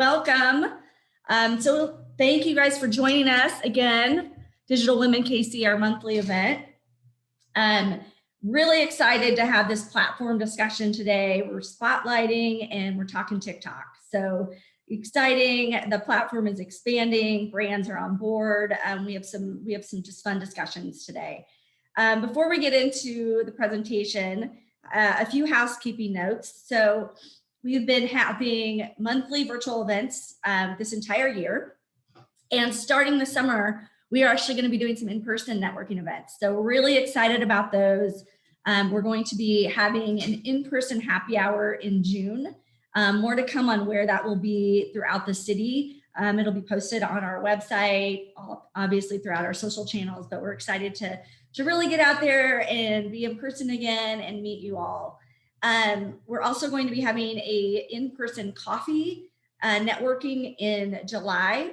Welcome. So thank you guys for joining us again, Digital Women KC, our monthly event. Really excited to have this platform discussion today. We're spotlighting and we're talking TikTok. So exciting. The platform is expanding. Brands are on board. We have some just fun discussions today. Before we get into the presentation, a few housekeeping notes. So we've been having monthly virtual events this entire year. And starting this summer, we are actually going to be doing some in-person networking events. So we're really excited about those. We're going to be having an in-person happy hour in June. More to come on where that will be throughout the city. It'll be posted on our website, obviously throughout our social channels, but we're excited to really get out there and be in person again and meet you all. We're also going to be having a in-person coffee networking in July.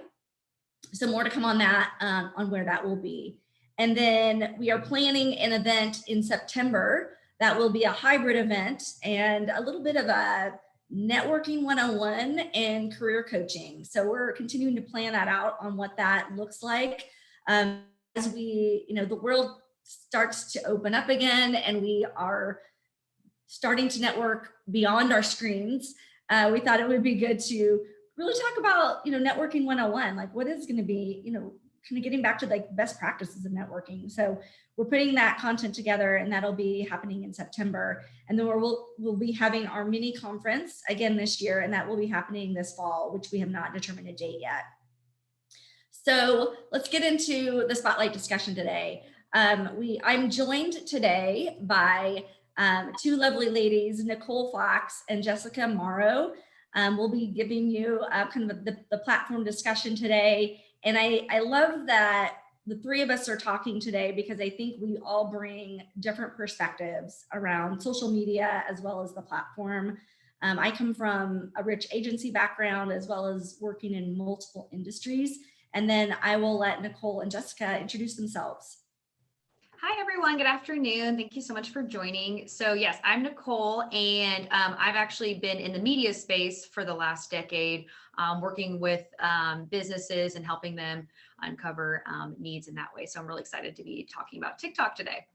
So more to come on that, on where that will be. And then we are planning an event in September that will be a hybrid event and a little bit of a networking 101 and career coaching. So we're continuing to plan that out on what that looks like. As we, the world starts to open up again and we are starting to network beyond our screens, we thought it would be good to really talk about, networking 101, like what is going to be, kind of getting back to like best practices of networking. So we're putting that content together and that'll be happening in September. And then we'll be having our mini conference again this year, and that will be happening this fall, which we have not determined a date yet. So let's get into the spotlight discussion today. I'm joined today by two lovely ladies, Nicole Fox and Jessica Morrow. We'll be giving you kind of the platform discussion today. And I love that the three of us are talking today because I think we all bring different perspectives around social media as well as the platform. I come from a rich agency background as well as working in multiple industries. And then I will let Nicole and Jessica introduce themselves. Hi, everyone. Good afternoon. Thank you so much for joining. So yes, I'm Nicole, and I've actually been in the media space for the last decade, working with businesses and helping them uncover needs in that way. So I'm really excited to be talking about TikTok today.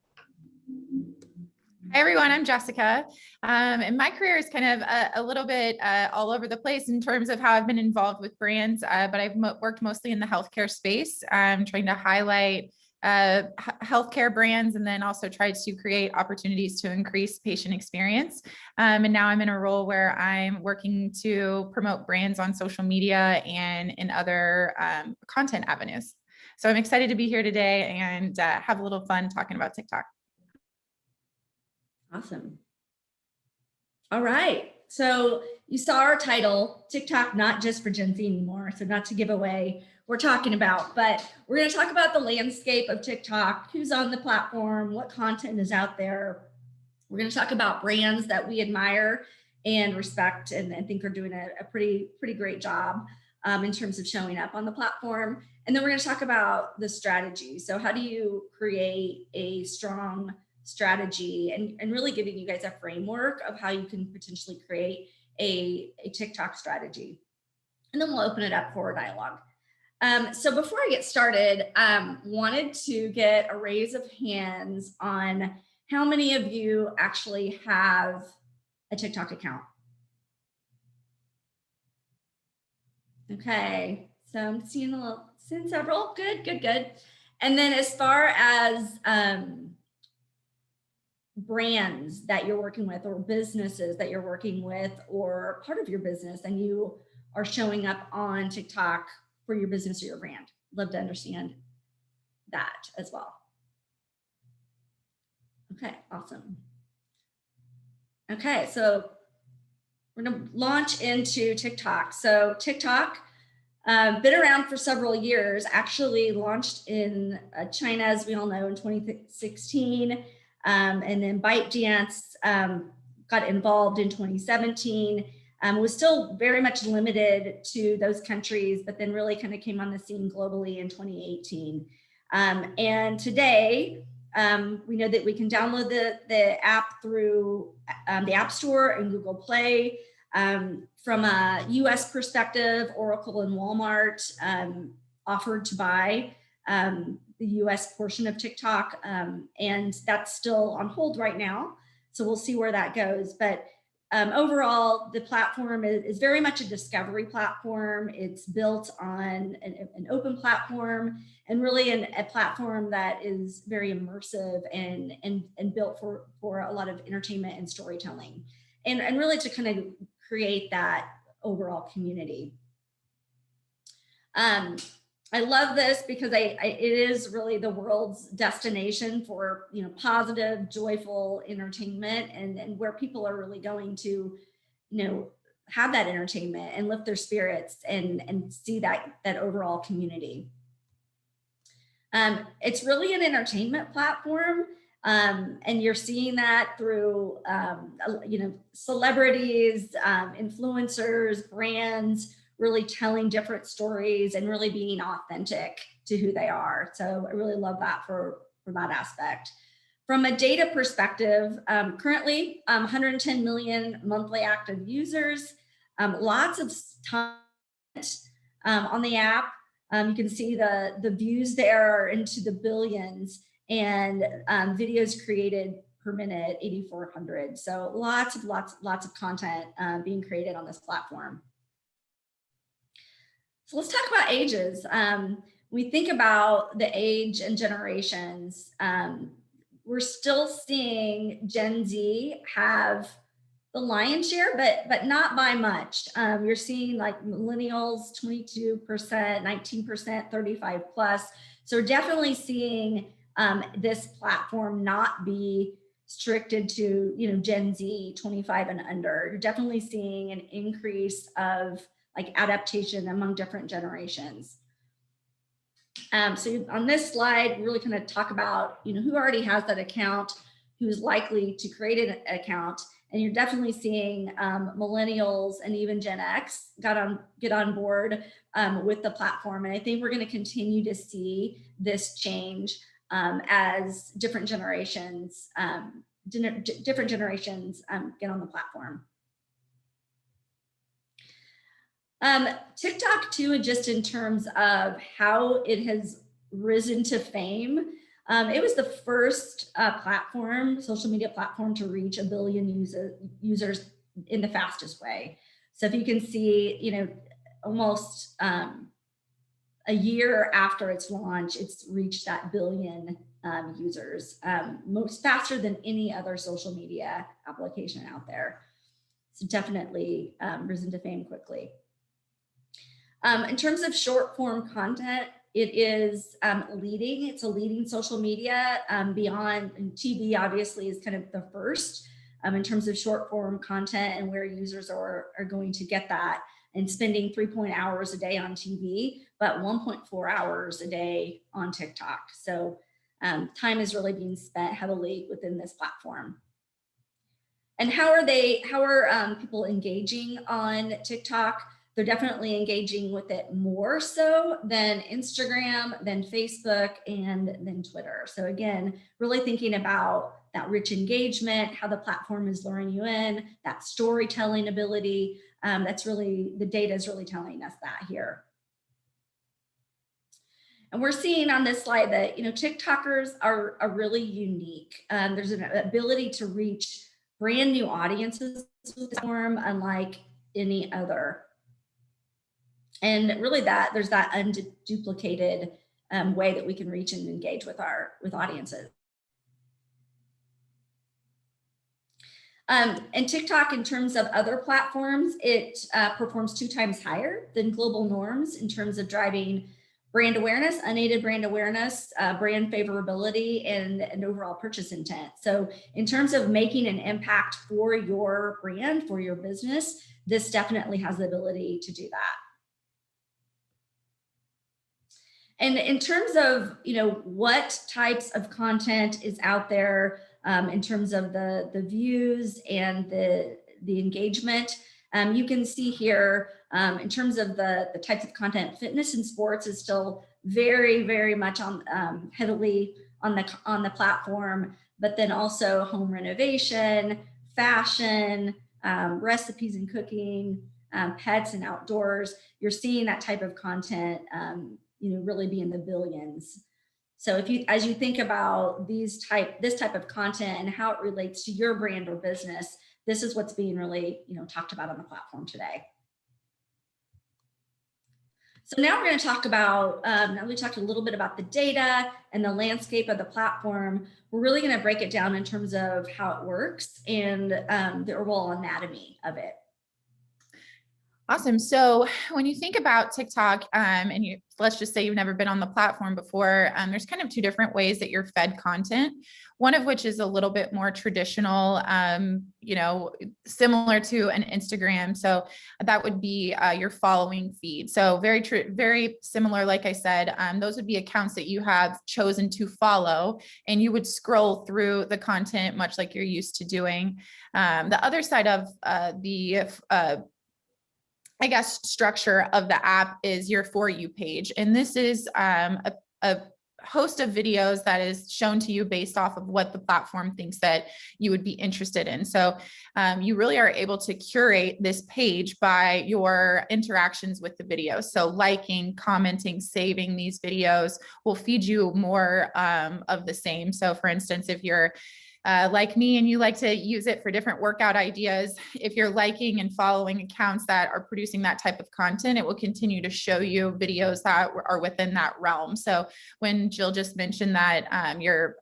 Hi, everyone. I'm Jessica. And my career is kind of a little bit all over the place in terms of how I've been involved with brands, but I've worked mostly in the healthcare space, trying to highlight healthcare brands, and then also tried to create opportunities to increase patient experience. And now I'm in a role where I'm working to promote brands on social media and in other content avenues. So I'm excited to be here today and have a little fun talking about TikTok. Awesome. All right. So you saw our title, TikTok, not just for Gen Z anymore. So not to give away we're talking about, but we're going to talk about the landscape of TikTok, who's on the platform, what content is out there. We're going to talk about brands that we admire and respect and think are doing a pretty great job in terms of showing up on the platform. And then we're going to talk about the strategy. So how do you create a strong strategy and really giving you guys a framework of how you can potentially create a TikTok strategy. And then we'll open it up for a dialogue. So before I get started, wanted to get a raise of hands on how many of you actually have a TikTok account. Okay, so I'm seeing several. Good. And then as far as brands that you're working with or businesses that you're working with or part of your business and you are showing up on TikTok for your business or your brand. Love to understand that as well. Okay, awesome. Okay, so we're gonna launch into TikTok. So TikTok, been around for several years, actually launched in China, as we all know, in 2016. And then ByteDance got involved in 2017. Was still very much limited to those countries, but then really kind of came on the scene globally in 2018. And today, we know that we can download the app through the App Store and Google Play. From a US perspective, Oracle and Walmart offered to buy the US portion of TikTok, and that's still on hold right now. So we'll see where that goes. But overall, the platform is very much a discovery platform. It's built on an open platform, and really a platform that is very immersive and built for a lot of entertainment and storytelling, and really to kind of create that overall community. I love this because it is really the world's destination for, you know, positive, joyful entertainment, and where people are really going to, you know, have that entertainment and lift their spirits and see that overall community. It's really an entertainment platform, and you're seeing that through, you know, celebrities, influencers, brands, really telling different stories and really being authentic to who they are. So I really love that for that aspect. From a data perspective, currently 110 million monthly active users, lots of content on the app. You can see the views there are into the billions, and videos created per minute, 8,400. So lots of content being created on this platform. So let's talk about ages. We think about the age and generations. We're still seeing Gen Z have the lion's share, but not by much. You're seeing like millennials, 22%, 19%, 35 plus. So we're definitely seeing this platform not be restricted to, you know, Gen Z, 25 and under. You're definitely seeing an increase of like adaptation among different generations. So on this slide, we really kind of talk about, you know, who already has that account, who's likely to create an account. And you're definitely seeing millennials and even Gen X get on board with the platform. And I think we're going to continue to see this change as different generations get on the platform. TikTok too, just in terms of how it has risen to fame. It was the first social media platform to reach 1 billion users in the fastest way. So if you can see, you know, almost a year after its launch, it's reached that 1 billion users, most faster than any other social media application out there. So definitely risen to fame quickly. In terms of short form content, it is leading. It's a leading social media beyond, and TV obviously is kind of the first in terms of short form content and where users are going to get that, and spending 3.0 hours a day on TV, but 1.4 hours a day on TikTok. So time is really being spent heavily within this platform. And how are people engaging on TikTok? They're definitely engaging with it more so than Instagram, than Facebook, and then Twitter. So again, really thinking about that rich engagement, how the platform is luring you in, that storytelling ability. That's really, the data is really telling us that here. And we're seeing on this slide that, you know, TikTokers are really unique. There's an ability to reach brand new audiences with this platform unlike any other. And really there's that unduplicated way that we can reach and engage with audiences. And TikTok, in terms of other platforms, it performs 2 times higher than global norms in terms of driving brand awareness, unaided brand awareness, brand favorability, and overall purchase intent. So in terms of making an impact for your brand, for your business, this definitely has the ability to do that. And in terms of, you know, what types of content is out there in terms of the views and the engagement, you can see here in terms of the types of content, fitness and sports is still very, very much on heavily on the platform, but then also home renovation, fashion, recipes and cooking, pets and outdoors, you're seeing that type of content, really be in the billions. So as you think about this type of content and how it relates to your brand or business, this is what's being really, talked about on the platform today. So now we're going to talk about, now we talked a little bit about the data and the landscape of the platform. We're really going to break it down in terms of how it works and the overall anatomy of it. Awesome. So when you think about TikTok, and let's just say you've never been on the platform before, there's kind of two different ways that you're fed content. One of which is a little bit more traditional, similar to an Instagram. So that would be your following feed. So very similar, like I said, those would be accounts that you have chosen to follow, and you would scroll through the content much like you're used to doing. The other side of the structure of the app is your For You page. And this is a host of videos that is shown to you based off of what the platform thinks that you would be interested in. So you really are able to curate this page by your interactions with the video. So liking, commenting, saving these videos will feed you more of the same. So for instance, if you're like me and you like to use it for different workout ideas, if you're liking and following accounts that are producing that type of content, it will continue to show you videos that are within that realm. So when Jill just mentioned that your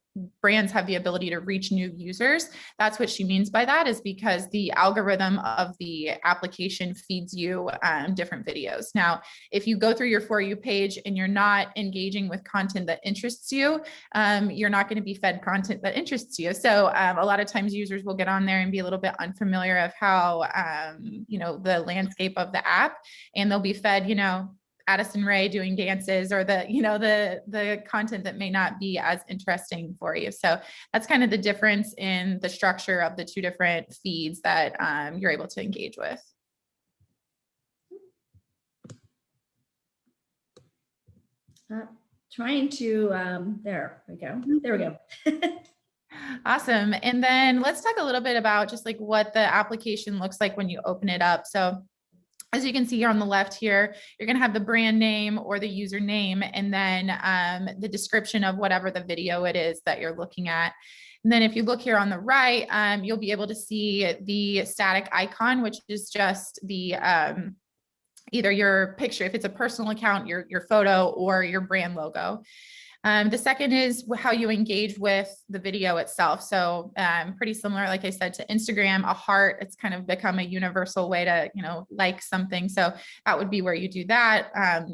brands have the ability to reach new users, that's what she means by that, is because the algorithm of the application feeds you different videos. Now, if you go through your For You page and you're not engaging with content that interests you, you're not going to be fed content that interests you. So a lot of times users will get on there and be a little bit unfamiliar of how, the landscape of the app, and they'll be fed, Addison Rae doing dances, or the content that may not be as interesting for you. So that's kind of the difference in the structure of the two different feeds that you're able to engage with. There we go. Awesome. And then let's talk a little bit about just like what the application looks like when you open it up. So as you can see here on the left here, you're going to have the brand name or the username, and then the description of whatever the video it is that you're looking at. And then if you look here on the right, you'll be able to see the static icon, which is just the either your picture, if it's a personal account, your photo, or your brand logo. The second is how you engage with the video itself. So pretty similar, like I said, to Instagram, a heart, it's kind of become a universal way to, like something. So that would be where you do that.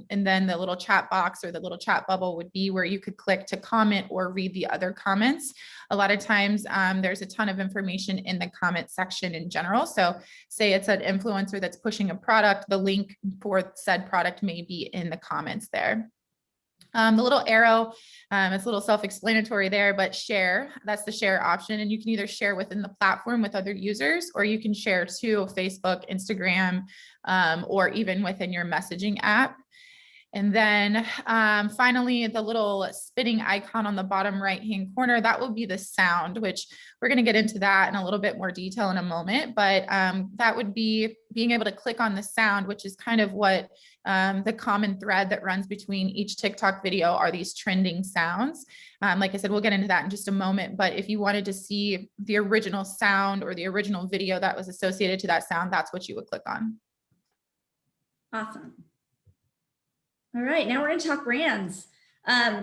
And then the little chat box or the little chat bubble would be where you could click to comment or read the other comments. A lot of times there's a ton of information in the comment section in general. So say it's an influencer that's pushing a product, the link for said product may be in the comments there. The little arrow, it's a little self-explanatory there, but share, that's the share option. And you can either share within the platform with other users, or you can share to Facebook, Instagram, or even within your messaging app. And then finally, the little spinning icon on the bottom right-hand corner, that will be the sound, which we're going to get into that in a little bit more detail in a moment. But that would be being able to click on the sound, which is kind of what the common thread that runs between each TikTok video are these trending sounds. Like I said, we'll get into that in just a moment. But if you wanted to see the original sound or the original video that was associated to that sound, that's what you would click on. Awesome. All right, now we're going to talk brands.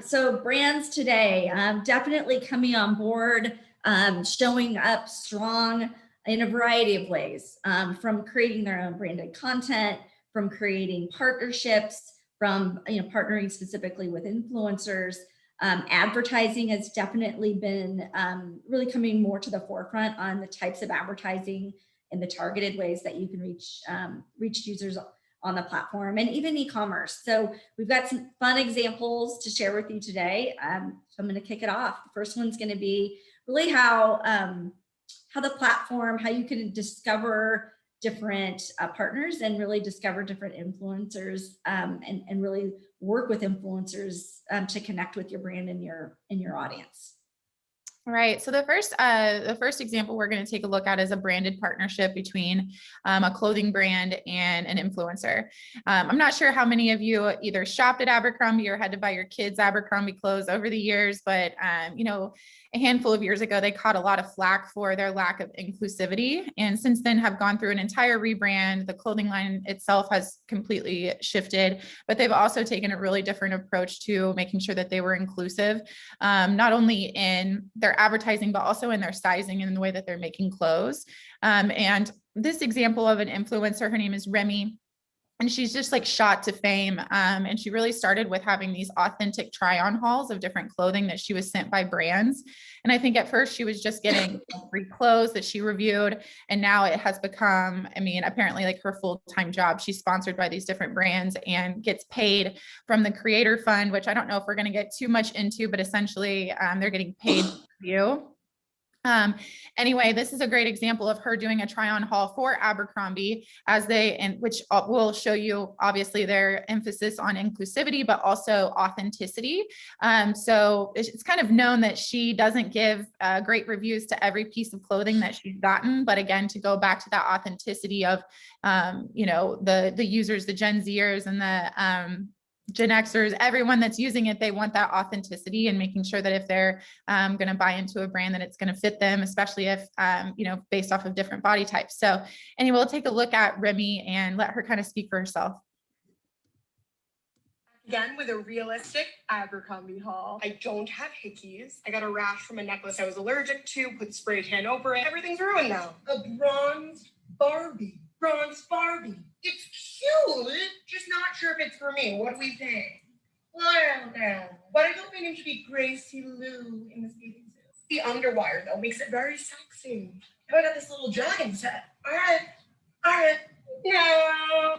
So brands today, definitely coming on board, showing up strong in a variety of ways, from creating their own branded content, from creating partnerships, from partnering specifically with influencers. Advertising has definitely been really coming more to the forefront on the types of advertising and the targeted ways that you can reach users on the platform, and even e-commerce. So we've got some fun examples to share with you today. So I'm going to kick it off. The first one's going to be really how the platform, how you can discover different partners and really discover different influencers, and really work with influencers to connect with your brand and your audience. Right. So the first example we're going to take a look at is a branded partnership between a clothing brand and an influencer. I'm not sure how many of you either shopped at Abercrombie or had to buy your kids Abercrombie clothes over the years, but you know, a handful of years ago, they caught a lot of flack for their lack of inclusivity, and since then have gone through an entire rebrand. The clothing line itself has completely shifted, but they've also taken a really different approach to making sure that they were inclusive, not only in their advertising, but also in their sizing and in the way that they're making clothes. And this example of an influencer, her name is Remy, and she's just like shot to fame. And she really started with having these authentic try-on hauls of different clothing that she was sent by brands. And I think at first she was just getting free clothes that she reviewed. And now it has become, I mean, apparently like her full-time job. She's sponsored by these different brands and gets paid from the creator fund, which I don't know if we're going to get too much into, but essentially they're getting paid to review. Anyway, this is a great example of her doing a try on haul for Abercrombie which will show you obviously their emphasis on inclusivity, but also authenticity. So it's kind of known that she doesn't give great reviews to every piece of clothing that she's gotten. But again, to go back to that authenticity of, you know, the users, the Gen Zers and the, Gen Xers, everyone that's using it, they want that authenticity and making sure that if they're going to buy into a brand, that it's going to fit them, especially if, you know, based off of different body types. So anyway, we'll take a look at Remy and let her kind of speak for herself. Again, with a realistic Abercrombie haul. I don't have hickeys. I got a rash from a necklace I was allergic to, put spray tan over it. Everything's ruined now. A bronze Barbie. Bronze Barbie. It's cute. Just not sure if it's for me. What do we think? Well, I don't know. But I don't think it should be Gracie Lou in this bathing suit. The underwire, though, makes it very sexy. I got this little jogging set. All right. No.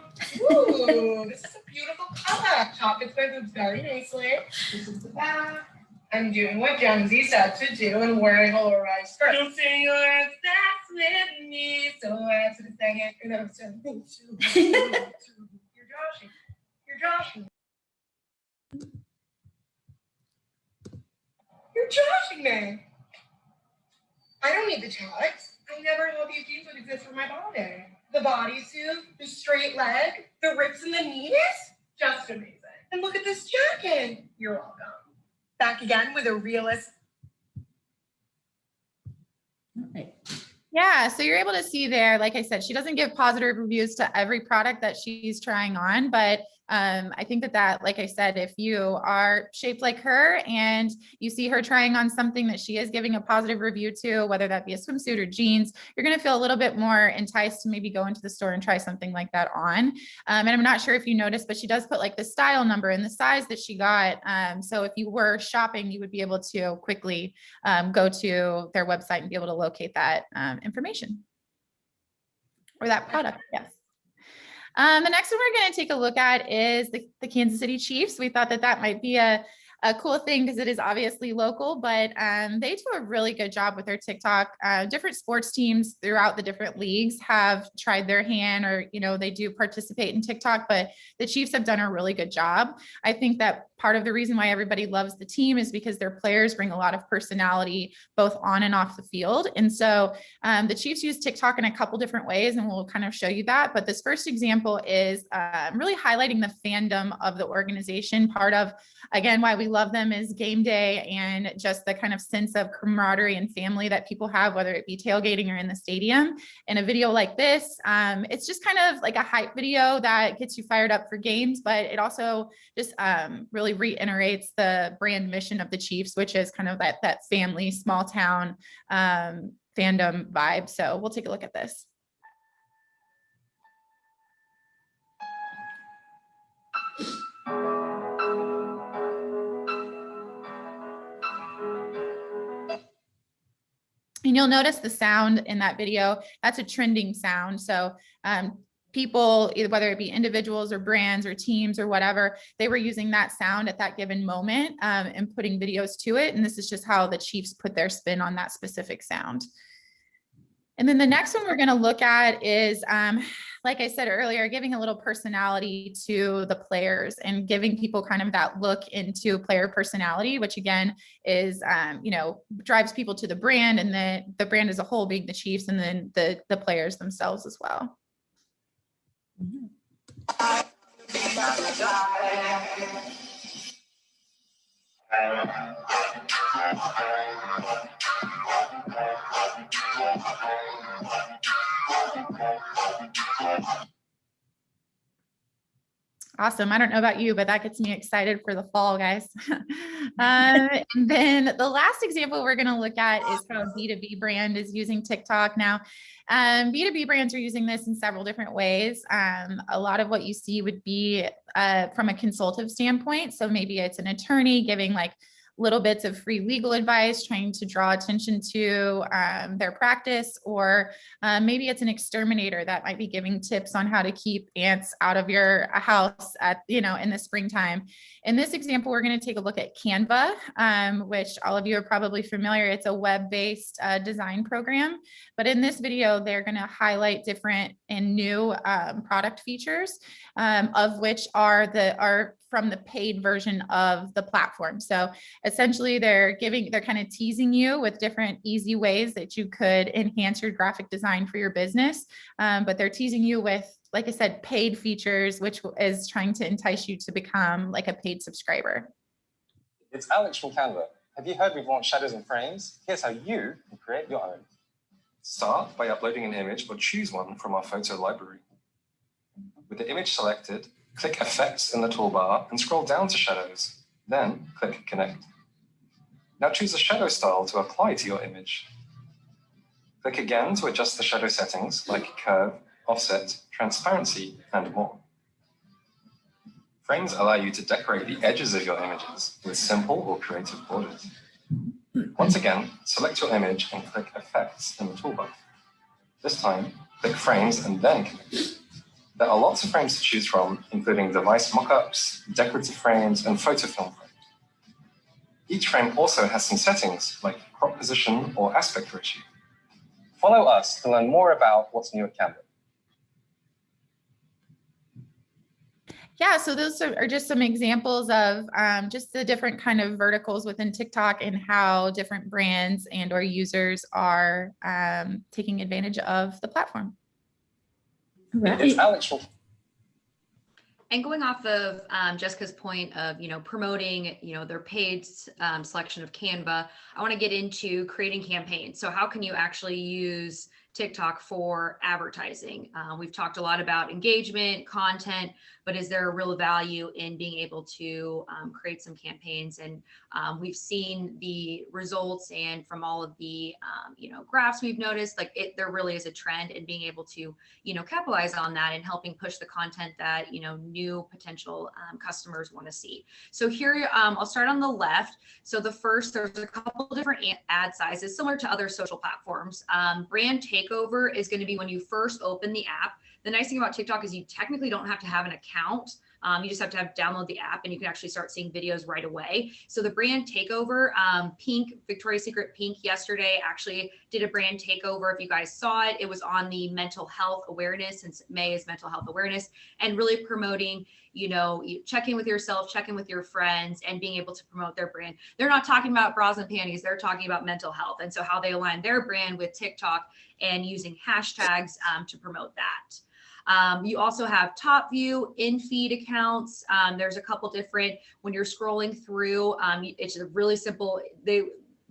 Ooh, this is a beautiful color. Top fits my boobs very nicely. This is the back. I'm doing what Gen Z said to do and wearing a low-rise skirt. You'll say you're obsessed with me, so I have to sing it. And I'm saying, you're joshing. You're joshing. You're joshing me. I don't need the tucks. I never know these jeans would exist for my body. The bodysuit, the straight leg, the rips in the knees, just amazing. And look at this jacket. You're welcome. Back again with a realist. All right. Yeah, so you're able to see there, like I said, she doesn't give positive reviews to every product that she's trying on, but I think that, like I said, if you are shaped like her and you see her trying on something that she is giving a positive review to, whether that be a swimsuit or jeans, you're going to feel a little bit more enticed to maybe go into the store and try something like that on. And I'm not sure if you noticed, but she does put like the style number and the size that she got. So if you were shopping, you would be able to quickly go to their website and be able to locate that information or that product. Yes. The next one we're going to take a look at is the Kansas City Chiefs. We thought that might be a cool thing because it is obviously local, but they do a really good job with their TikTok. Different sports teams throughout the different leagues have tried their hand, or, you know, they do participate in TikTok, but the Chiefs have done a really good job. I think that part of the reason why everybody loves the team is because their players bring a lot of personality both on and off the field. And so the Chiefs use TikTok in a couple different ways, and we'll kind of show you that. But this first example is really highlighting the fandom of the organization. Part of, again, why we love them is game day and just the kind of sense of camaraderie and family that people have, whether it be tailgating or in the stadium. In a video like this, it's just kind of like a hype video that gets you fired up for games, but it also just really reiterates the brand mission of the Chiefs, which is kind of that family, small town fandom vibe. So we'll take a look at this. And you'll notice the sound in that video, that's a trending sound. So people, either whether it be individuals or brands or teams or whatever, they were using that sound at that given moment and putting videos to it. And this is just how the Chiefs put their spin on that specific sound. And then the next one we're going to look at is, like I said earlier, giving a little personality to the players and giving people kind of that look into player personality, which again is, drives people to the brand, and the brand as a whole being the Chiefs, and then the players themselves as well. Awesome. I don't know about you, but that gets me excited for the fall, guys. And then the last example we're going to look at is how a B2B brand is using TikTok. Now, B2B brands are using this in several different ways. A lot of what you see would be from a consultative standpoint. So maybe it's an attorney giving like little bits of free legal advice, trying to draw attention to their practice, or maybe it's an exterminator that might be giving tips on how to keep ants out of your house in the springtime. In this example, we're going to take a look at Canva, which all of you are probably familiar. It's a web-based design program, but in this video, they're going to highlight different and new product features, of which are from the paid version of the platform. So essentially they're kind of teasing you with different easy ways that you could enhance your graphic design for your business. But they're teasing you with, like I said, paid features, which is trying to entice you to become like a paid subscriber. It's Alex from Canva. Have you heard we've launched Shadows and Frames? Here's how you can create your own. Start by uploading an image or choose one from our photo library. With the image selected, click Effects in the toolbar and scroll down to Shadows. Then click Connect. Now choose a shadow style to apply to your image. Click again to adjust the shadow settings like curve, offset, transparency, and more. Frames allow you to decorate the edges of your images with simple or creative borders. Once again, select your image and click Effects in the toolbar. This time, click Frames and then Connect. There are lots of frames to choose from, including device mockups, decorative frames, and photo film frames. Each frame also has some settings like crop position or aspect ratio. Follow us to learn more about what's new at Canva. Yeah, so those are just some examples of just the different kind of verticals within TikTok and how different brands and or users are taking advantage of the platform. Right. It's Alex from And going off of Jessica's point of, promoting, their paid selection of Canva, I want to get into creating campaigns. So how can you actually use TikTok for advertising? We've talked a lot about engagement, content, but is there a real value in being able to create some campaigns? And we've seen the results, and from all of the graphs we've noticed, there really is a trend in being able to capitalize on that and helping push the content that new potential customers want to see. So here I'll start on the left. So there's a couple different ad sizes similar to other social platforms. Brand takeover is going to be when you first open the app. The nice thing about TikTok is you technically don't have to have an account. You just have to download the app and you can actually start seeing videos right away. So the brand takeover, Victoria's Secret Pink yesterday actually did a brand takeover. If you guys saw it, it was on the mental health awareness, since May is mental health awareness, and really promoting, check in with yourself, check in with your friends, and being able to promote their brand. They're not talking about bras and panties, they're talking about mental health. And so how they align their brand with TikTok and using hashtags to promote that. You also have top view, in-feed accounts. There's a couple different, when you're scrolling through, it's a really simple,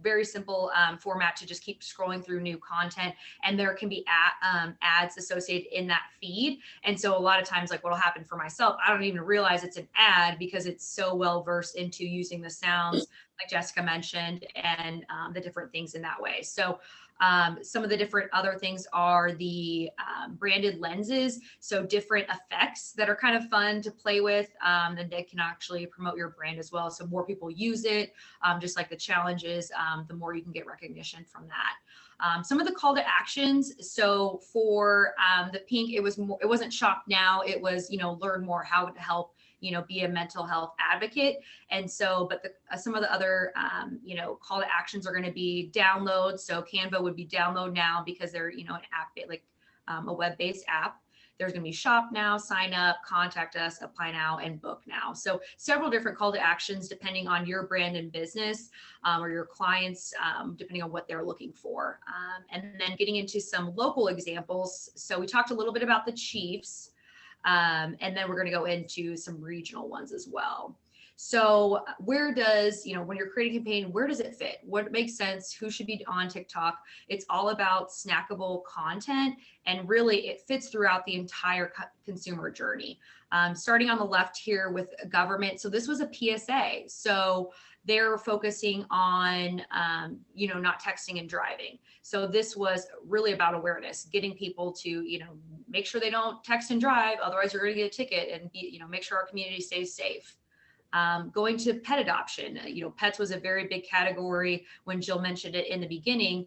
very simple format to just keep scrolling through new content, and there can be ads associated in that feed. And so a lot of times, like what'll happen for myself, I don't even realize it's an ad because it's so well versed into using the sounds like Jessica mentioned, and the different things in that way. So some of the different other things are the branded lenses. So different effects that are kind of fun to play with, and they can actually promote your brand as well. So more people use it, just like the challenges, the more you can get recognition from that. Some of the call to actions. So for the pink, it wasn't shop now, it was, learn more how to help, be a mental health advocate. And so, but some of the other, call to actions are going to be download. So Canva would be download now because they're, an app, like a web-based app. There's going to be shop now, sign up, contact us, apply now, and book now. So several different call to actions depending on your brand and business or your clients, depending on what they're looking for. And then getting into some local examples. So we talked a little bit about the Chiefs, and then we're going to go into some regional ones as well. So where does, when you're creating a campaign, where does it fit? What makes sense? Who should be on TikTok? It's all about snackable content, and really it fits throughout the entire consumer journey. Starting on the left here with government. So this was a PSA. So they're focusing on, not texting and driving. So this was really about awareness, getting people to, make sure they don't text and drive. Otherwise you're going to get a ticket, and make sure our community stays safe. Going to pet adoption, pets was a very big category when Jill mentioned it in the beginning.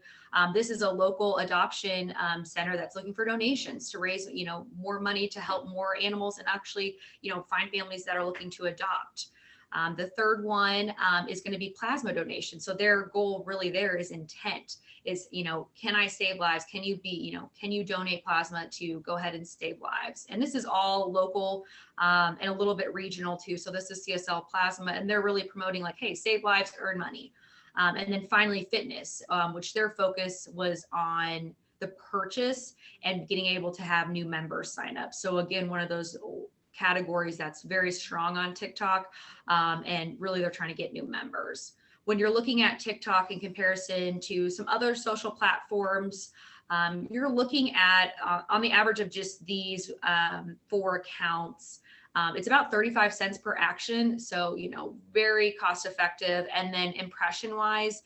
This is a local adoption center that's looking for donations to raise, more money to help more animals and actually, find families that are looking to adopt. The third one is going to be plasma donation. So their goal really there is intent is, can I save lives? Can you be, can you donate plasma to go ahead and save lives? And this is all local and a little bit regional too. So this is CSL Plasma, and they're really promoting like, hey, save lives, earn money. And then finally fitness, which their focus was on the purchase and getting able to have new members sign up. So again, one of those categories that's very strong on TikTok, and really they're trying to get new members. When you're looking at TikTok in comparison to some other social platforms, you're looking at on the average of just these 4 accounts, it's about 35 cents per action. So, very cost effective. And then impression wise,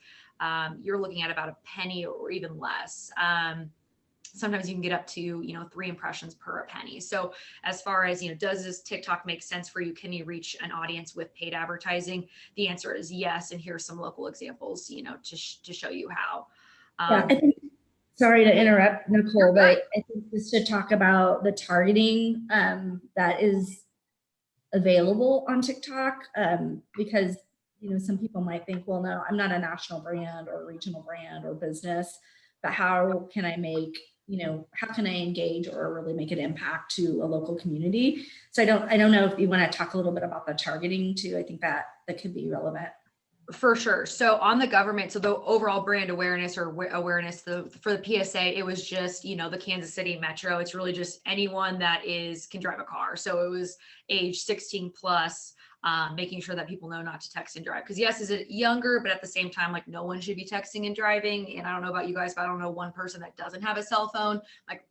you're looking at about a penny or even less. Sometimes you can get up to, 3 impressions per a penny. So as far as, does this TikTok make sense for you? Can you reach an audience with paid advertising? The answer is yes. And here's some local examples, to show you how. Yeah, I think, sorry to interrupt, Nicole, but I think just to talk about the targeting that is available on TikTok, because, some people might think, well, no, I'm not a national brand or regional brand or business, but how can I make, how can I engage or really make an impact to a local community? So I don't know if you want to talk a little bit about the targeting too. I think that could be relevant. For sure. So on the government, so the overall brand awareness or awareness for the PSA, it was just, the Kansas City Metro. It's really just anyone that can drive a car. So it was age 16 plus. Making sure that people know not to text and drive. Because yes, is it younger, but at the same time, like no one should be texting and driving. And I don't know about you guys, but I don't know one person that doesn't have a cell phone. Like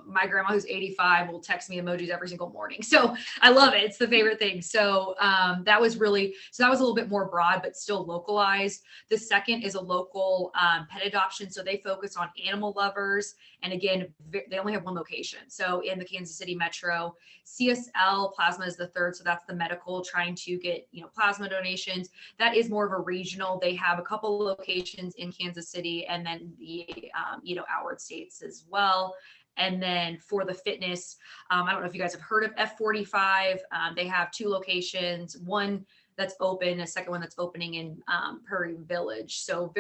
my grandma who's 85 will text me emojis every single morning. So I love it. It's the favorite thing. So that was a little bit more broad, but still localized. The second is a local pet adoption. So they focus on animal lovers. And again, they only have 1 location. So in the Kansas City Metro, CSL Plasma is the third. So that's the medical trying to get, plasma donations. That is more of a regional. They have a couple locations in Kansas City and then the, outward states as well. And then for the fitness, I don't know if you guys have heard of F45. They have 2 locations, one that's open, a second one that's opening in Prairie Village. So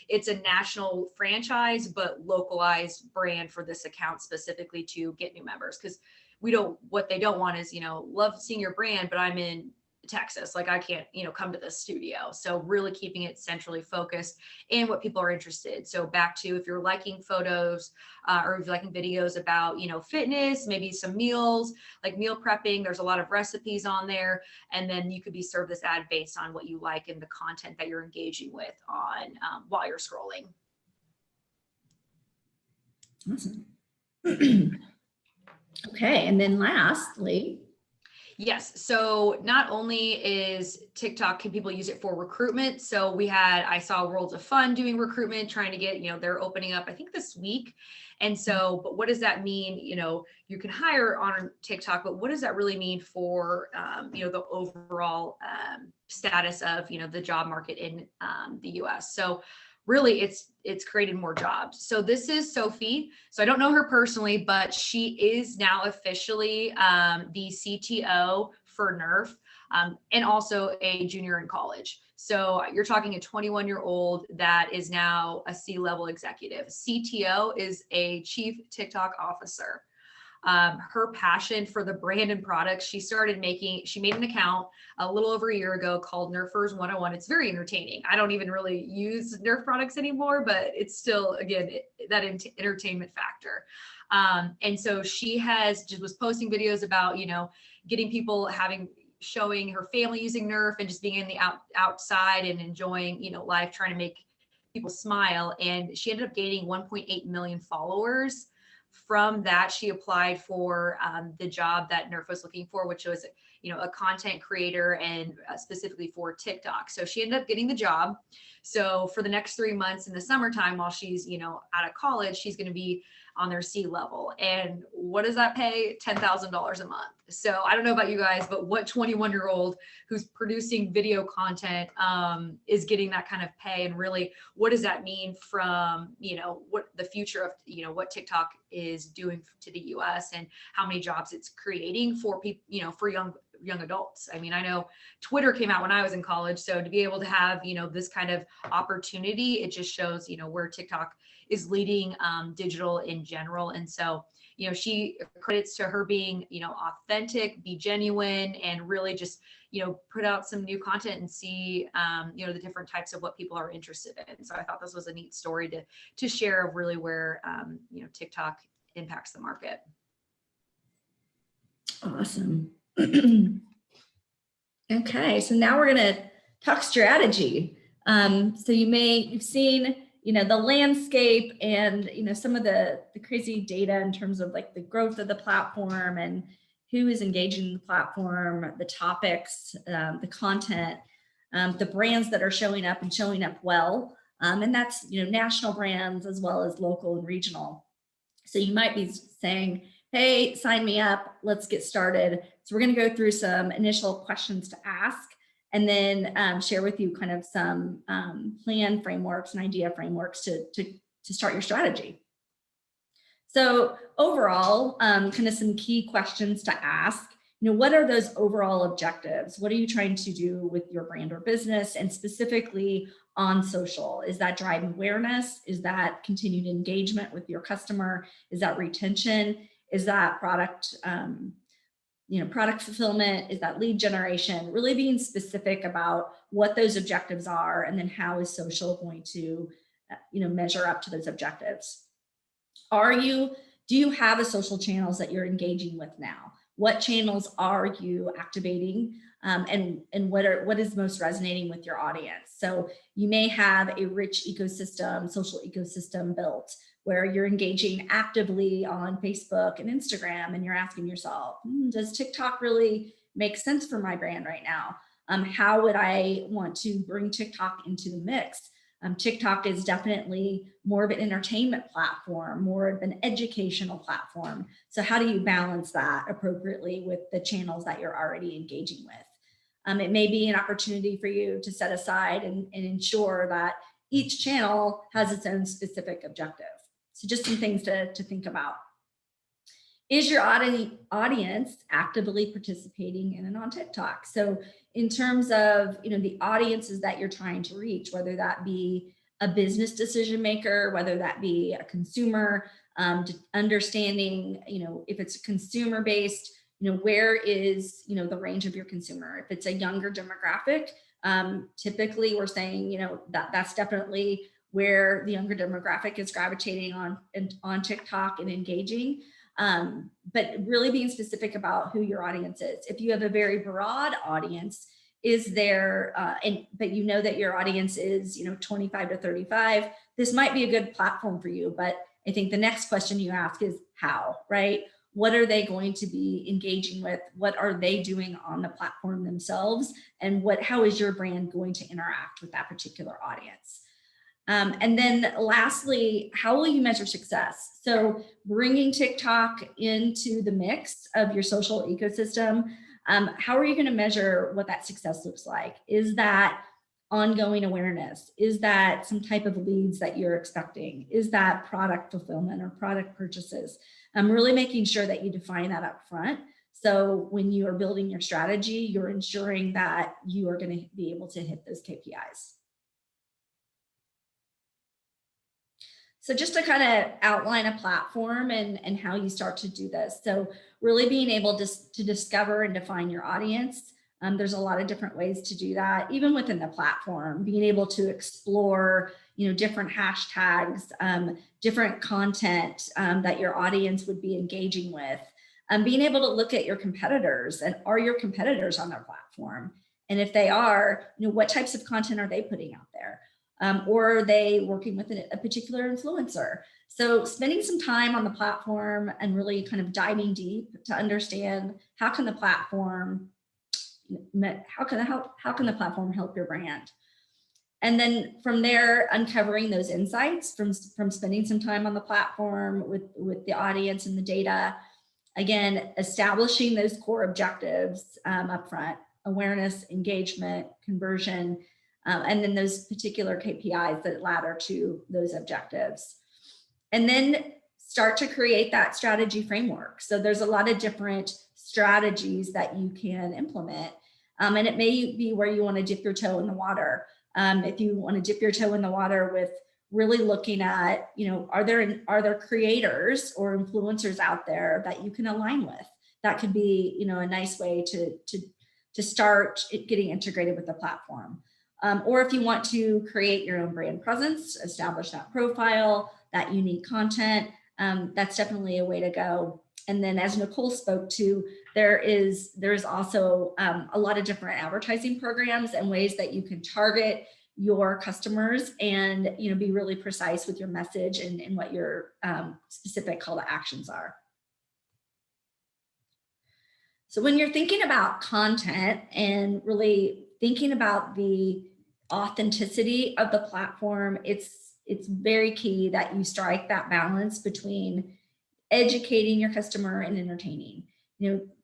it's a national franchise, but localized brand for this account specifically to get new members. Because what they don't want is, love seeing your brand, but I'm in Texas, like I can't, come to the studio. So really keeping it centrally focused and what people are interested. So back to if you're liking photos or if you're liking videos about, fitness, maybe some meals, like meal prepping, there's a lot of recipes on there. And then you could be served this ad based on what you like and the content that you're engaging with on while you're scrolling. Awesome. Okay. And then lastly, yes. So not only is TikTok, can people use it for recruitment? So I saw Worlds of Fun doing recruitment, trying to get, they're opening up, I think this week. And so, but what does that mean? You can hire on TikTok, but what does that really mean for, the overall status of, the job market in the US? So really it's created more jobs. So this is Sophie. So I don't know her personally, but she is now officially the CTO for Nerf, and also a junior in college. So you're talking a 21-year-old that is now a C-level executive. CTO is a chief TikTok officer. Her passion for the brand and products, she made an account a little over a year ago called Nerfers 101. It's very entertaining. I don't even really use Nerf products anymore, but it's still, again, that entertainment factor. And so she was posting videos about, getting people showing her family using Nerf and just being in the outside and enjoying, life, trying to make people smile. And she ended up gaining 1.8 million followers. From that, she applied for the job that Nerf was looking for, which was, a content creator and specifically for TikTok. So she ended up getting the job. So for the next 3 months in the summertime, while she's, out of college, she's going to be on their C-level. And what does that pay? $10,000 a month. So I don't know about you guys, but what 21-year-old who's producing video content is getting that kind of pay? And really, what does that mean from, what the future of, what TikTok is doing to the US and how many jobs it's creating for people, for young adults. I mean, I know Twitter came out when I was in college. So to be able to have, this kind of opportunity, it just shows, where TikTok is leading digital in general. And so, she credits to her being, authentic, be genuine, and really just, put out some new content and see, the different types of what people are interested in. So I thought this was a neat story to share of really where, TikTok impacts the market. Awesome. Okay, so now we're going to talk strategy. So you've seen, the landscape and, some of the crazy data in terms of like the growth of the platform and who is engaging the platform, the topics, the content, the brands that are showing up well. And that's, national brands as well as local and regional. So you might be saying, hey, sign me up, let's get started. So we're going to go through some initial questions to ask and then share with you kind of some plan frameworks and idea frameworks to start your strategy. So overall, kind of some key questions to ask. What are those overall objectives? What are you trying to do with your brand or business, and specifically on social? Is that driving awareness? Is that continued engagement with your customer? Is that retention? Is that product, product fulfillment? Is that lead generation? Really being specific about what those objectives are, and then how is social going to, measure up to those objectives. Do you have a social channels that you're engaging with now? What channels are you activating? And what is most resonating with your audience? So you may have a rich ecosystem, social ecosystem built, where you're engaging actively on Facebook and Instagram, and you're asking yourself, does TikTok really make sense for my brand right now? How would I want to bring TikTok into the mix? TikTok is definitely more of an entertainment platform, more of an educational platform. So how do you balance that appropriately with the channels that you're already engaging with? It may be an opportunity for you to set aside and ensure that each channel has its own specific objective. So just some things to think about. Is your audience actively participating in and on TikTok? So in terms of, the audiences that you're trying to reach, whether that be a business decision maker, whether that be a consumer, understanding, if it's consumer based, where is, the range of your consumer? If it's a younger demographic, typically we're saying, that's definitely where the younger demographic is gravitating on TikTok and engaging. But really being specific about who your audience is. If you have a very broad audience, is there, but that your audience is, 25 to 35, this might be a good platform for you. But I think the next question you ask is how, right? What are they going to be engaging with? What are they doing on the platform themselves? And how is your brand going to interact with that particular audience? And then lastly, how will you measure success? So bringing TikTok into the mix of your social ecosystem, how are you going to measure what that success looks like? Is that ongoing awareness? Is that some type of leads that you're expecting? Is that product fulfillment or product purchases? Really making sure that you define that up front So when you are building your strategy, you're ensuring that you are going to be able to hit those KPIs. So just to kind of outline a platform and how you start to do this. So really being able to discover and define your audience. There's a lot of different ways to do that, even within the platform, being able to explore, different hashtags, different content that your audience would be engaging with, being able to look at your competitors, and are your competitors on their platform? And if they are, what types of content are they putting out there? Or are they working with a particular influencer? So spending some time on the platform and really kind of diving deep to understand how can the platform help your brand? And then from there, uncovering those insights from spending some time on the platform with the audience and the data. Again, establishing those core objectives up front: awareness, engagement, conversion, and then those particular KPIs that ladder to those objectives. And then start to create that strategy framework. So there's a lot of different strategies that you can implement. And it may be where you want to dip your toe in the water. If you want to dip your toe in the water with really looking at, are there creators or influencers out there that you can align with? That could be, a nice way to start getting integrated with the platform. Or if you want to create your own brand presence, establish that profile, that unique content, that's definitely a way to go. And then, as Nicole spoke to, there's also a lot of different advertising programs and ways that you can target your customers and be really precise with your message and what your specific call to actions are. So when you're thinking about content and really thinking about the authenticity of the platform, it's very key that you strike that balance between educating your customer and entertaining.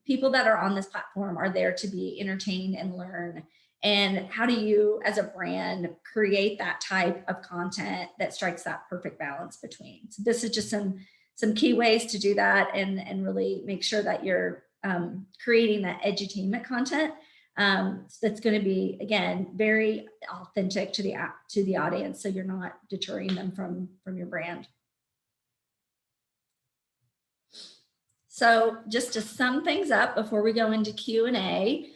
People that are on this platform are there to be entertained and learn. And how do you, as a brand, create that type of content that strikes that perfect balance between? So this is just some key ways to do that and really make sure that you're creating that edutainment content that's going to be, again, very authentic to the audience, so you're not deterring them from your brand. So just to sum things up before we go into Q&A,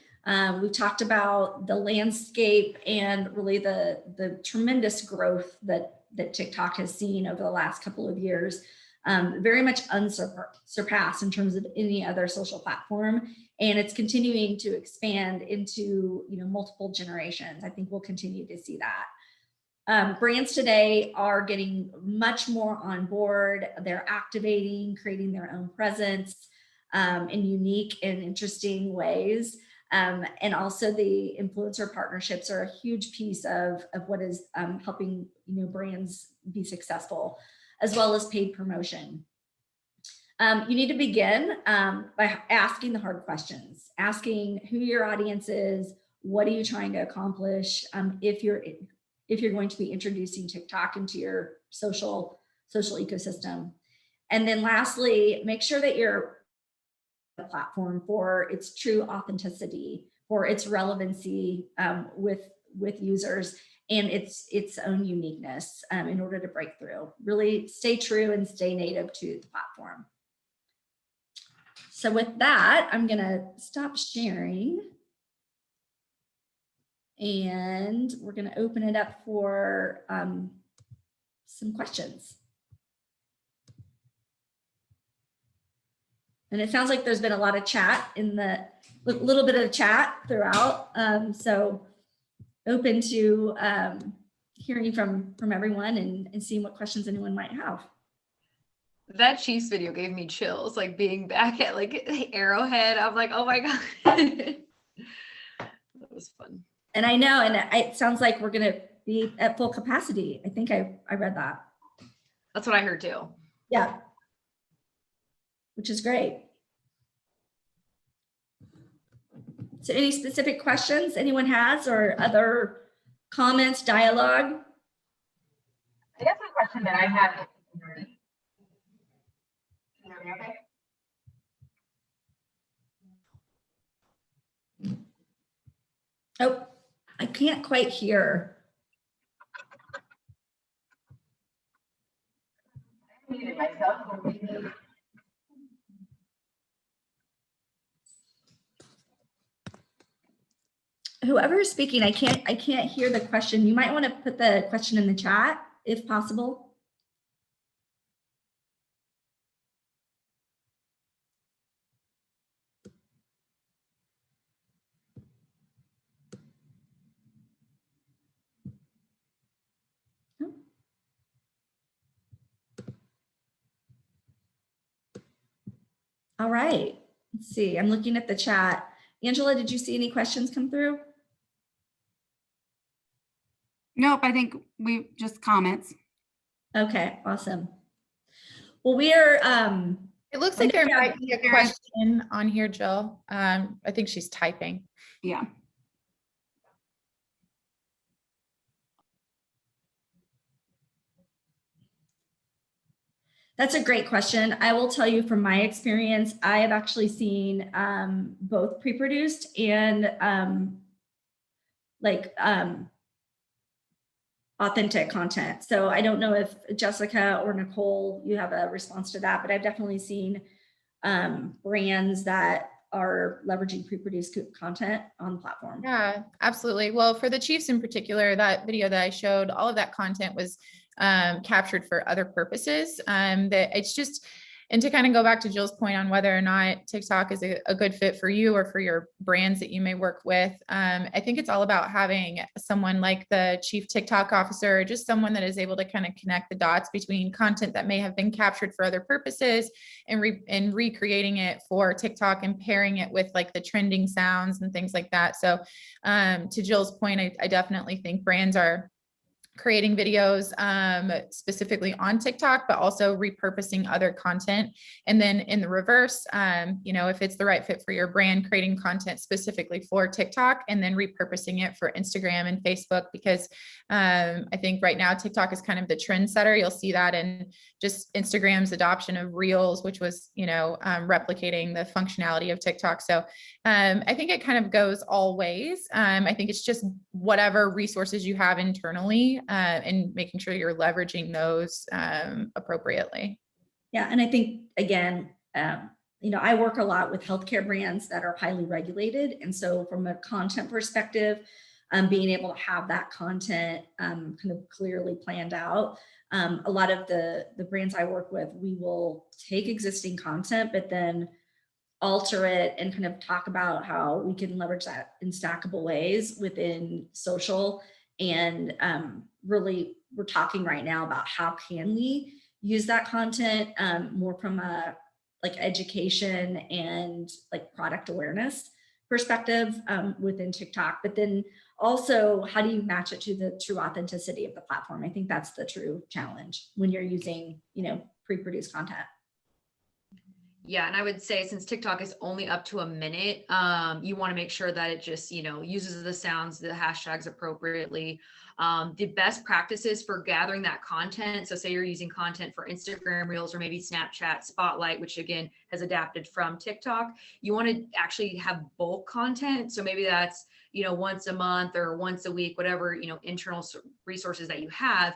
we talked about the landscape and really the tremendous growth that TikTok has seen over the last couple of years, very much unsurpassed in terms of any other social platform. And it's continuing to expand into multiple generations. I think we'll continue to see that. Brands today are getting much more on board. They're activating, creating their own presence in unique and interesting ways. And also the influencer partnerships are a huge piece of what is helping brands be successful, as well as paid promotion. You need to begin by asking the hard questions, asking who your audience is, what are you trying to accomplish, if you're going to be introducing TikTok into your social ecosystem. And then lastly, make sure that you're a platform for its true authenticity, for its relevancy with users and its own uniqueness in order to break through. Really stay true and stay native to the platform. So with that, I'm gonna stop sharing and we're gonna open it up for some questions. And it sounds like there's been a lot of chat little bit of chat throughout. So open to hearing from everyone and seeing what questions anyone might have. That Chiefs video gave me chills, like being back at Arrowhead. I'm like, oh my God. That was fun. And I know, and it sounds like we're going to be at full capacity. I think I read that. That's what I heard too. Yeah. Which is great. So any specific questions anyone has or other comments, dialogue? I guess a question that I have. Can you hear me okay? Oh, I can't quite hear. I muted myself. But maybe Whoever is speaking, I can't hear the question. You might want to put the question in the chat if possible. All right, let's see. I'm looking at the chat. Angela, did you see any questions come through? Nope, I think we just comments. Okay, awesome. Well, we are, It looks like there might be a question on here, Jill. I think she's typing. Yeah. that's a great question. I will tell you from my experience, I have actually seen both pre-produced and authentic content. So I don't know if Jessica or Nicole, you have a response to that, but I've definitely seen brands that are leveraging pre-produced content on the platform. Yeah, absolutely. Well, for the Chiefs in particular, that video that I showed, all of that content was captured for other purposes. That it's just, and to kind of go back to Jill's point on whether or not TikTok is a good fit for you or for your brands that you may work with, I think it's all about having someone like the chief TikTok officer, or just someone that is able to kind of connect the dots between content that may have been captured for other purposes and recreating it for TikTok and pairing it with like the trending sounds and things like that. So to Jill's point, I definitely think brands are creating videos specifically on TikTok, but also repurposing other content. And then in the reverse, if it's the right fit for your brand, creating content specifically for TikTok and then repurposing it for Instagram and Facebook, because I think right now TikTok is kind of the trendsetter. You'll see that in just Instagram's adoption of Reels, which was, replicating the functionality of TikTok. So I think it kind of goes all ways. I think it's just whatever resources you have internally and making sure you're leveraging those appropriately. Yeah, and I think, again, I work a lot with healthcare brands that are highly regulated. And so from a content perspective, being able to have that content kind of clearly planned out. A lot of the brands I work with, we will take existing content, but then alter it and kind of talk about how we can leverage that in stackable ways within social. And really, we're talking right now about how can we use that content more from a education and product awareness perspective within TikTok, but then also how do you match it to the true authenticity of the platform? I think that's the true challenge when you're using, pre-produced content. Yeah, and I would say since TikTok is only up to a minute, you want to make sure that it just, uses the sounds, the hashtags appropriately. The best practices for gathering that content. So say you're using content for Instagram Reels or maybe Snapchat Spotlight, which again has adapted from TikTok. You want to actually have bulk content. So maybe that's, once a month or once a week, whatever, internal resources that you have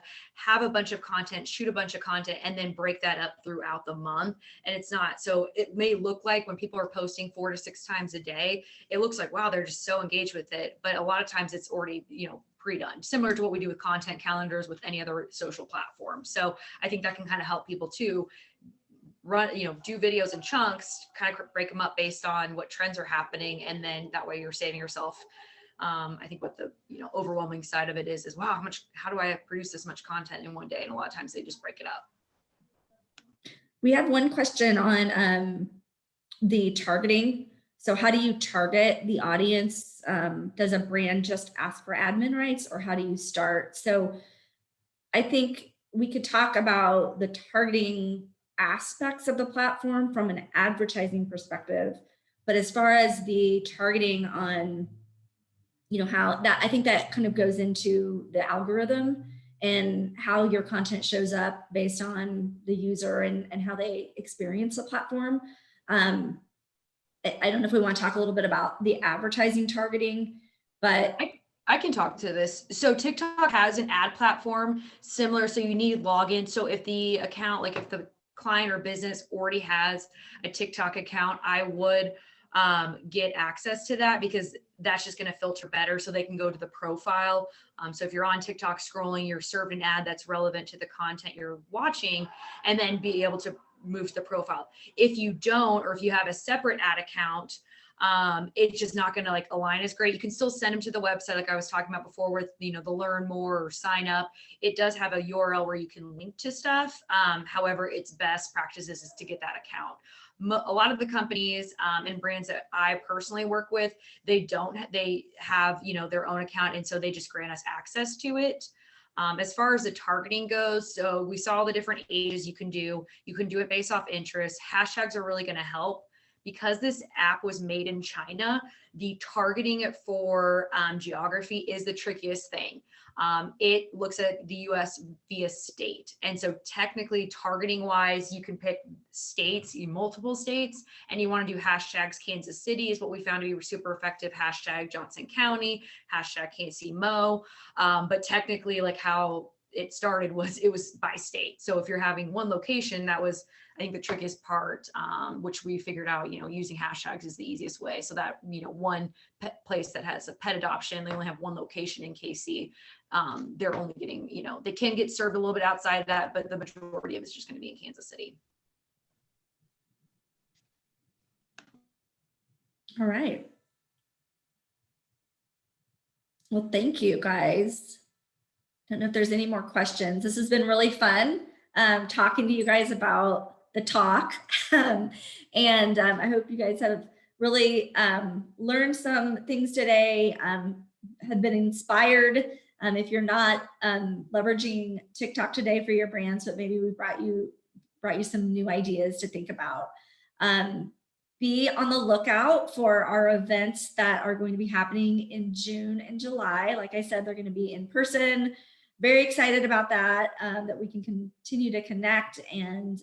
a bunch of content, shoot a bunch of content, and then break that up throughout the month. And it's not, so it may look like when people are posting 4 to 6 times a day, it looks like, wow, they're just so engaged with it. But a lot of times it's already, pre-done, similar to what we do with content calendars with any other social platform. So I think that can kind of help people too run, do videos in chunks, kind of break them up based on what trends are happening. And then that way you're saving yourself. I think what the, overwhelming side of it is wow, how do I produce this much content in one day? And a lot of times they just break it up. We have one question on the targeting. So how do you target the audience? Does a brand just ask for admin rights, or how do you start? So I think we could talk about the targeting aspects of the platform from an advertising perspective. But as far as the targeting on, how that, I think that kind of goes into the algorithm and how your content shows up based on the user and how they experience the platform. I don't know if we want to talk a little bit about the advertising targeting. but I can talk to this. So TikTok has an ad platform similar. So you need login. So if the account, like if the client or business already has a TikTok account, I would get access to that, because that's just going to filter better, so they can go to the profile. So if you're on TikTok scrolling, you're served an ad that's relevant to the content you're watching, and then be able to move to the profile. If you don't, or if you have a separate ad account, it's just not going to like align as great. You can still send them to the website, like I was talking about before, with, you know, the learn more or sign up. It does have a URL where you can link to stuff. However, its best practices is to get that account. A lot of the companies and brands that I personally work with, they have, you know, their own account, and so they just grant us access to it. As far as the targeting goes, so we saw the different ages you can do. You can do it based off interest. Hashtags are really going to help. Because this app was made in China, the targeting for geography is the trickiest thing. It looks at the US via state. And so technically, targeting wise, you can pick states, multiple states, and you want to do hashtags. Kansas City is what we found to be super effective. Hashtag Johnson County, hashtag KCMO. But technically, like how it started was, it was by state. So if you're having one location, that was, I think, the trickiest part, which we figured out, you know, using hashtags is the easiest way. So that, you know, one place that has a pet adoption, they only have one location in KC. They're only getting, you know, they can get served a little bit outside of that, but the majority of it's just going to be in Kansas City. all right. Well, thank you guys. Don't know if there's any more questions. This has been really fun talking to you guys about the talk. And I hope you guys have really learned some things today, have been inspired. If you're not leveraging TikTok today for your brands, but maybe we brought you some new ideas to think about. Be on the lookout for our events that are going to be happening in June and July. Like I said, they're going to be in person. Very excited about that, that we can continue to connect, and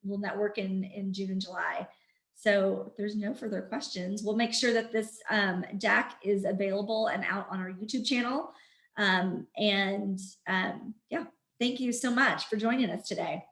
we'll network in June and July. So if there's no further questions, we'll make sure that this deck is available and out on our YouTube channel. Yeah, thank you so much for joining us today.